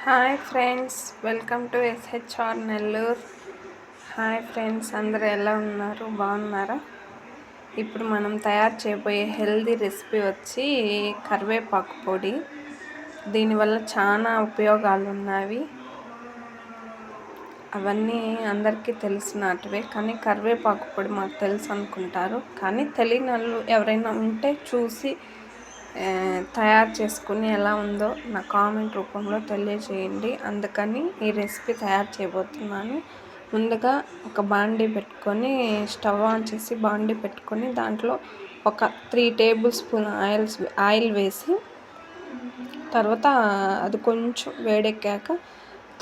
Hi friends, welcome to SHR Nellore. Hi friends, అందరూ ఎలా ఉన్నారు? బాగున్నారా? ఇప్పుడు మనం తయారు చేయబోయే హెల్దీ రెసిపీ వచ్చి కరివేపాకు పొడి. దీనివల్ల చాలా ఉపయోగాలు ఉన్నవి. అవన్నీ అందరికీ తెలిసినటివే, కానీ కరివేపాకు పొడి మాకు తెలుసు అనుకుంటారు. కానీ తెలియని వాళ్ళు ఎవరైనా ఉంటే చూసి తయారు చేసుకుని ఎలా ఉందో నా కామెంట్ రూపంలో తెలియజేయండి. అందుకని ఈ రెసిపీ తయారు చేయబోతున్నాను. ముందుగా ఒక బాండీ పెట్టుకొని స్టవ్ ఆన్ చేసి బాండీ పెట్టుకొని దాంట్లో ఒక 3 టేబుల్ స్పూన్ ఆయిల్ వేసి తర్వాత అది కొంచెం వేడెక్కాక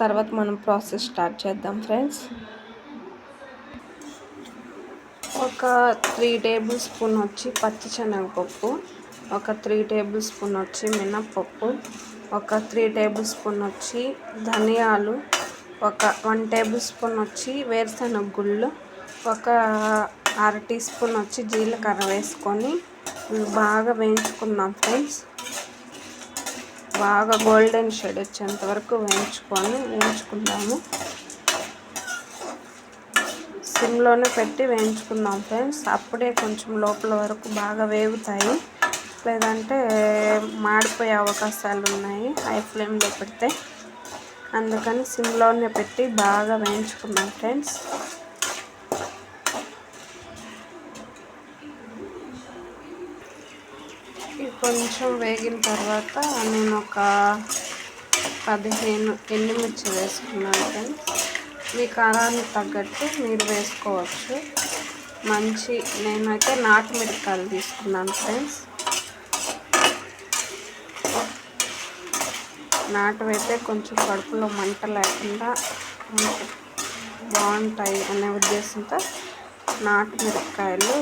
తర్వాత మనం ప్రాసెస్ స్టార్ట్ చేద్దాం ఫ్రెండ్స్. ఒక 3 టేబుల్ స్పూన్ వచ్చి పచ్చిశనగపప్పు, ఒక 3 టేబుల్ స్పూన్ వచ్చి మినప్పప్పు, ఒక 3 టేబుల్ స్పూన్ వచ్చి ధనియాలు, ఒక 1 టేబుల్ స్పూన్ వచ్చి వేరుశనగ గుళ్ళు, ఒక 1/2 టీ స్పూన్ వచ్చి జీలకర్ర వేసుకొని బాగా వేయించుకుందాం ఫ్రెండ్స్. బాగా గోల్డెన్ షేడ్ వచ్చేంత వరకు వేయించుకుందాము. సిమ్లోనే పెట్టి వేయించుకుందాం ఫ్రెండ్స్. అప్పుడే కొంచెం లోపల వరకు బాగా వేగుతాయి, లేదంటే మాడిపోయే అవకాశాలు ఉన్నాయి హై ఫ్లేమ్లో పెడితే. అందుకని సిమ్లోనే పెట్టి బాగా వేయించుకుందాం ఫ్రెండ్స్. కొంచెం వేగిన తర్వాత నేను ఒక 15 ఎండుమిర్చి వేసుకున్నాను ఫ్రెండ్స్. మీ కారానికి తగ్గట్టు మీరు వేసుకోవచ్చు. నేనైతే నాటు మిరపకాయలు తీసుకున్నాను ఫ్రెండ్స్. నాటువైతే కొంచెం కడుపులో మంట లేకుండా బాగుంటాయి అనే ఉద్దేశంతో నాటు మిరపకాయలు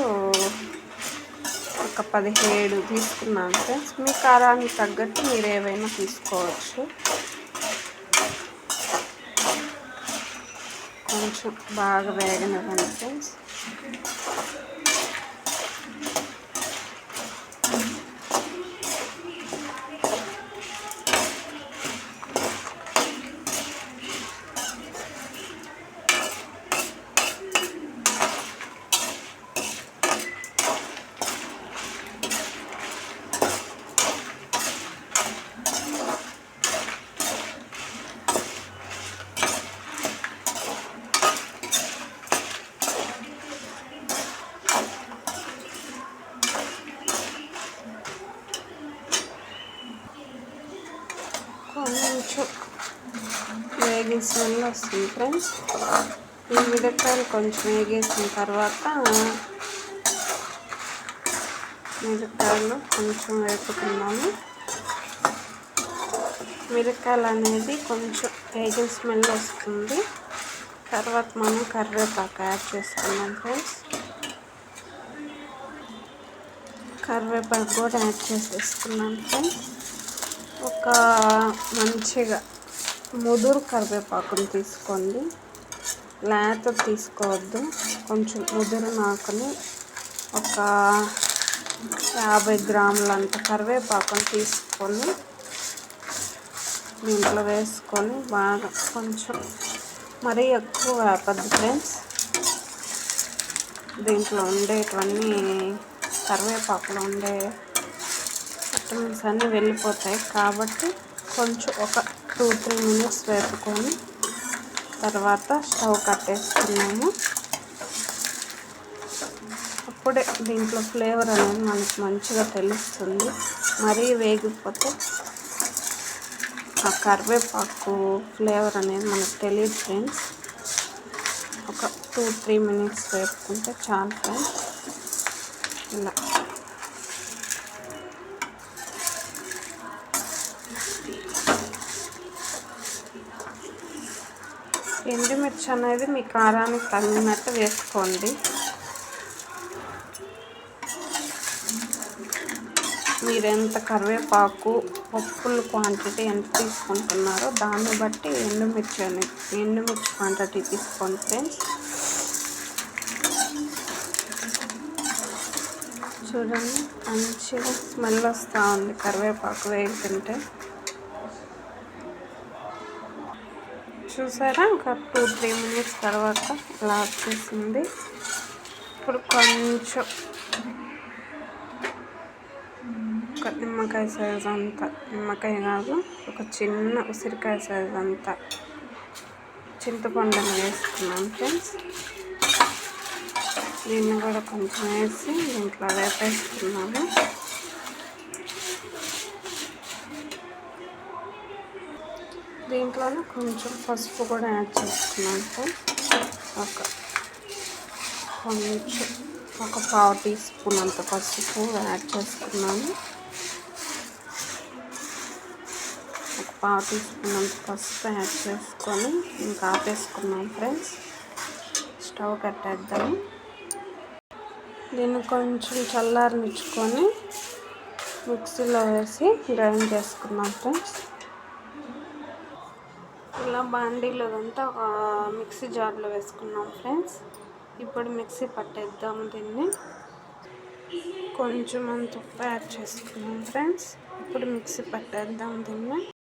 ఒక 17 తీసుకున్నాను ఫ్రెండ్స్. మీ కారానికి తగ్గట్టు మీరు ఏవైనా తీసుకోవచ్చు. కొంచెం బాగా వేగనివ్వండి ఫ్రెండ్స్. కొంచెం వేగిన స్మెల్ వస్తుంది ఫ్రెండ్స్. ఈ మిరపకాయలు కొంచెం వేగేసిన తర్వాత మిరపకాయలు కొంచెం వేపుకున్నాము. మిరపకాయలు అనేది కొంచెం వేగిన స్మెల్ వస్తుంది. తర్వాత మనం కరివేపాకు యాడ్ చేసుకున్నాం ఫ్రెండ్స్. కరివేపాకు కూడా యాడ్ చేసేసుకున్నాం ఫ్రెండ్స్. ఒక మంచిగా ముదురు కరివేపాకుని తీసుకోండి, లేత తీసుకోవద్దు. కొంచెం ముదురు నాకుని ఒక 50 గ్రాములంత కరివేపాకుని తీసుకొని దీంట్లో వేసుకొని బాగా కొంచెం మరీ ఎక్కువ వేపద్దు ఫ్రెండ్స్. దీంట్లో ఉండేటివన్నీ కరివేపాకులో ఉండే విటమిన్స్ అన్నీ వెళ్ళిపోతాయి కాబట్టి కొంచెం ఒక 2-3 మినిట్స్ వేపుకొని తర్వాత స్టవ్ కట్టేసుకున్నాము. అప్పుడే దీంట్లో ఫ్లేవర్ అనేది మనకు మంచిగా తెలుస్తుంది. మరీ వేగిపోతే ఆ కరివేపాకు ఫ్లేవర్ అనేది మనకు తెలియదు ఫ్రెండ్స్. ఒక 2-3 మినిట్స్ వేపుకుంటే చాలు ఫ్రెండ్స్. ఇలా ఎండుమిర్చి అనేది మీ కారానికి తగినట్టు వేసుకోండి. మీరు ఎంత కరివేపాకు పప్పుల క్వాంటిటీ ఎంత తీసుకుంటున్నారో దాన్ని బట్టి ఎండుమిర్చి క్వాంటిటీ తీసుకోండి ఫ్రెండ్స్. చూడండి, మంచిగా స్మెల్ వస్తూ ఉంది కరివేపాకు వేగుతుంటే. చూసారా, ఒక 2-3 మినిట్స్ తర్వాత ఇలా వచ్చేసింది. ఇప్పుడు కొంచెం ఒక నిమ్మకాయ సైజ్ అంతా, నిమ్మకాయ కాదు, ఒక చిన్న ఉసిరికాయ సైజ్ అంతా చింతపండుని వేసుకున్నాం ఫ్రెండ్స్. దీన్ని కూడా కొంచెం వేసి దీంట్లో వేపేసుకున్నాము. దీంట్లోనే కొంచెం పసుపు కూడా యాడ్ చేసుకున్నాను ఫ్రెండ్స్. ఒక 1/4 టీ స్పూన్ అంత పసుపు యాడ్ చేసుకున్నాను. ఒక 1/4 టీ స్పూన్ అంత పసుపు యాడ్ చేసుకొని ఇంకా ఆపేసుకున్నాం ఫ్రెండ్స్. స్టవ్ కట్టేద్దాము. దీన్ని కొంచెం చల్లారనిచ్చుకొని మిక్సీలో వేసి గ్రైండ్ చేసుకున్నాం ఫ్రెండ్స్. ఇలా బాండీలో అంతా ఒక మిక్సీ జార్లో వేసుకున్నాం ఫ్రెండ్స్. ఇప్పుడు మిక్సీ పట్టేద్దాము దీన్ని. కొంచెం అంత ఉప్పు యాడ్ చేసుకున్నాం ఫ్రెండ్స్. ఇప్పుడు మిక్సీ పట్టేద్దాం దీన్ని.